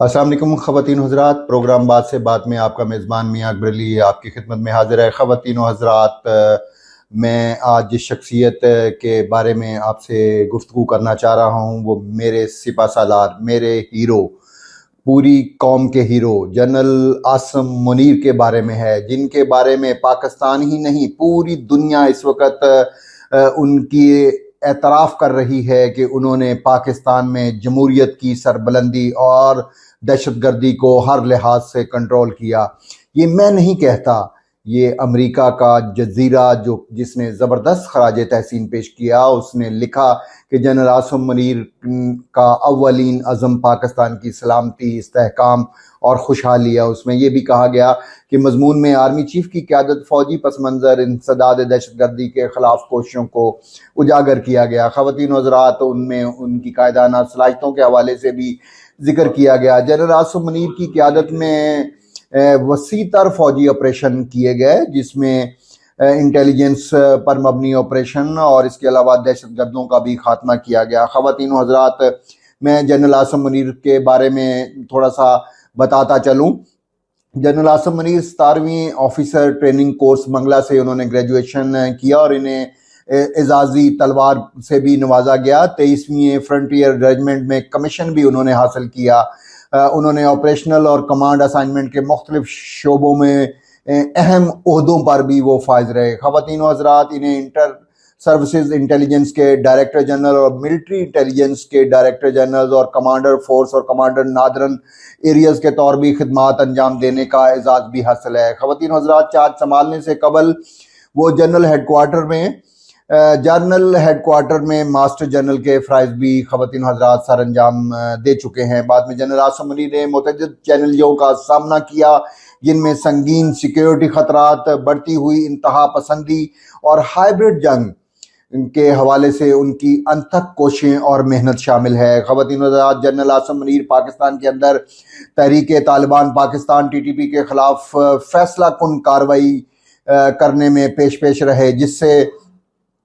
السلام علیکم خواتین و حضرات، پروگرام بات سے بات میں آپ کا میزبان میاں اکبر علی آپ کی خدمت میں حاضر ہے۔ خواتین و حضرات، میں آج جس شخصیت کے بارے میں آپ سے گفتگو کرنا چاہ رہا ہوں وہ میرے سپہ سالار، میرے ہیرو، پوری قوم کے ہیرو جنرل عاصم منیر کے بارے میں ہے، جن کے بارے میں پاکستان ہی نہیں پوری دنیا اس وقت ان کی اعتراف کر رہی ہے کہ انہوں نے پاکستان میں جمہوریت کی سربلندی اور دہشت گردی کو ہر لحاظ سے کنٹرول کیا۔ یہ میں نہیں کہتا، یہ امریکہ کا جزیرہ جس نے زبردست خراج تحسین پیش کیا، اس نے لکھا کہ جنرل عاصم منیر کا اولین عزم پاکستان کی سلامتی، استحکام اور خوشحالی ہے۔ اس میں یہ بھی کہا گیا کہ مضمون میں آرمی چیف کی قیادت، فوجی پس منظر، انسداد دہشت گردی کے خلاف کوششوں کو اجاگر کیا گیا۔ خواتین و حضرات، ان میں ان کی قائدانہ صلاحیتوں کے حوالے سے بھی ذکر کیا گیا۔ جنرل عاصم منیر کی قیادت میں وسیع تر فوجی آپریشن کیے گئے، جس میں انٹیلیجنس پر مبنی آپریشن اور اس کے علاوہ دہشت گردوں کا بھی خاتمہ کیا گیا۔ خواتین و حضرات، میں جنرل عاصم منیر کے بارے میں تھوڑا سا بتاتا چلوں۔ جنرل عاصم منیر 17ویں آفیسر ٹریننگ کورس منگلہ سے انہوں نے گریجویشن کیا اور انہیں اعزازی تلوار سے بھی نوازا گیا۔ 23ویں فرنٹیئر ریجمنٹ میں کمیشن بھی انہوں نے حاصل کیا۔ انہوں نے آپریشنل اور کمانڈ اسائنمنٹ کے مختلف شعبوں میں اہم عہدوں پر بھی وہ فائز رہے۔ خواتین و حضرات، انہیں انٹر سروسز انٹیلیجنس کے ڈائریکٹر جنرل اور ملٹری انٹیلیجنس کے ڈائریکٹر جنرل اور کمانڈر فورس اور کمانڈر نادرن ایریاز کے طور بھی خدمات انجام دینے کا اعزاز بھی حاصل ہے۔ خواتین و حضرات، چارج سنبھالنے سے قبل وہ جنرل ہیڈ کوارٹر میں ماسٹر جنرل کے فرائض بھی خواتین و حضرات سر انجام دے چکے ہیں۔ بعد میں جنرل عاصم منیر نے متعدد چیلنجوں کا سامنا کیا، جن میں سنگین سیکیورٹی خطرات، بڑھتی ہوئی انتہا پسندی اور ہائبرڈ جنگ کے حوالے سے ان کی انتھک کوششیں اور محنت شامل ہے۔ خواتین و حضرات، جنرل عاصم منیر پاکستان کے اندر تحریک طالبان پاکستان TTP کے خلاف فیصلہ کن کارروائی کرنے میں پیش رہے، جس سے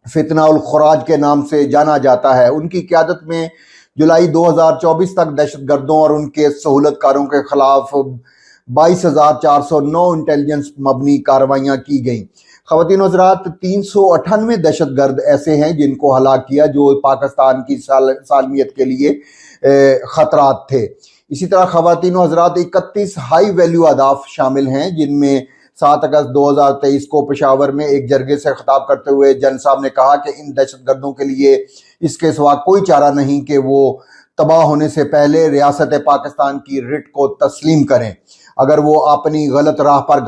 فتنہ الخراج کے نام سے جانا جاتا ہے۔ ان کی قیادت میں جولائی 2024 تک دہشت گردوں اور ان کے سہولت کاروں کے خلاف 22,409 انٹیلیجنس مبنی کارروائیاں کی گئیں۔ خواتین و حضرات، 398 دہشت گرد ایسے ہیں جن کو ہلاک کیا جو پاکستان کی سالمیت کے لیے خطرات تھے۔ اسی طرح خواتین و حضرات، 31 ہائی ویلیو اہداف شامل ہیں، جن میں 7 اگست 2023 کو پشاور میں ایک جرگے سے خطاب کرتے ہوئے جن صاحب نے کہا کہ ان دہشت گردوں کے لیے اس کے سوا کوئی چارہ نہیں کہ وہ تباہ ہونے سے پہلے ریاست پاکستان کی رٹ کو تسلیم کریں۔ اگر وہ اپنی غلط راہ پر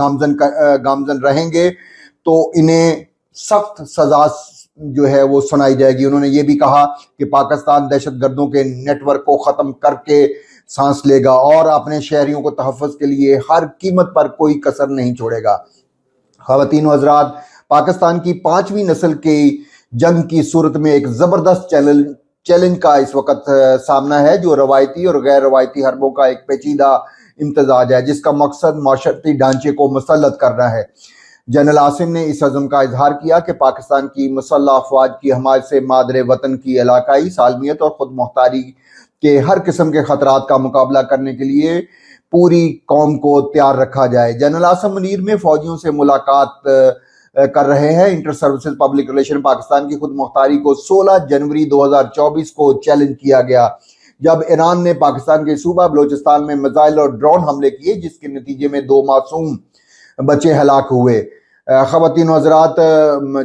گامزن رہیں گے تو انہیں سخت سزا جو ہے وہ سنائی جائے گی۔ انہوں نے یہ بھی کہا کہ پاکستان دہشت گردوں کے نیٹ ورک کو ختم کر کے سانس لے گا اور اپنے شہریوں کو تحفظ کے لیے ہر قیمت پر کوئی کسر نہیں چھوڑے گا۔ خواتین و حضرات، پاکستان کی 5ویں نسل کی جنگ کی صورت میں ایک زبردست چیلنج کا اس وقت سامنا ہے، جو روایتی اور غیر روایتی حربوں کا ایک پیچیدہ امتزاج ہے، جس کا مقصد معاشرتی ڈھانچے کو مسلط کرنا ہے۔ جنرل عاصم نے اس عزم کا اظہار کیا کہ پاکستان کی مسلح افواج کی حمایت سے مادر وطن کی علاقائی سالمیت اور خود مختاری کے ہر قسم کے خطرات کا مقابلہ کرنے کے لیے پوری قوم کو تیار رکھا جائے۔ جنرل عاصم منیر میں فوجیوں سے ملاقات کر رہے ہیں۔ Inter services public relations Pakistan کی خود مختاری کو 16 جنوری 2024 کو چیلنج کیا گیا، جب ایران نے پاکستان کے صوبہ بلوچستان میں میزائل اور ڈرون حملے کیے، جس کے نتیجے میں 2 معصوم بچے ہلاک ہوئے۔ خواتین و حضرات،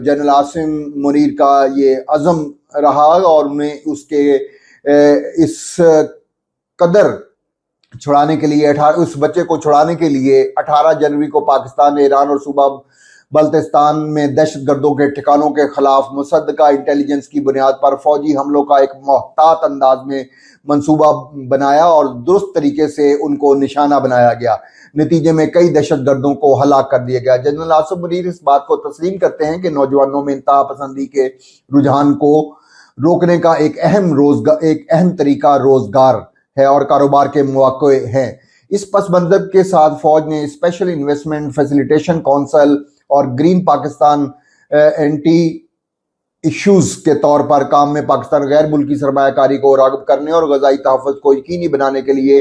جنرل عاصم منیر کا یہ عزم رہا اور انہیں اس قدر چھڑانے کے لیے اس بچے کو چھڑانے کے لیے 18 جنوری کو پاکستان نے ایران اور صوبہ بلتستان میں دہشت گردوں کے ٹھکانوں کے خلاف مصدقہ انٹیلیجنس کی بنیاد پر فوجی حملوں کا ایک محتاط انداز میں منصوبہ بنایا اور درست طریقے سے ان کو نشانہ بنایا گیا۔ نتیجے میں کئی دہشت گردوں کو ہلاک کر دیا گیا۔ جنرل عاصم منیر اس بات کو تسلیم کرتے ہیں کہ نوجوانوں میں انتہا پسندی کے رجحان کو روکنے کا ایک اہم طریقہ روزگار ہے اور کاروبار کے مواقع ہیں۔ اس پس منظر کے ساتھ فوج نے اسپیشل انویسٹمنٹ فیسیلیٹیشن کونسل اور گرین پاکستان اینٹی ایشوز کے طور پر کام میں پاکستان غیر ملکی سرمایہ کاری کو راغب کرنے اور غذائی تحفظ کو یقینی بنانے کے لیے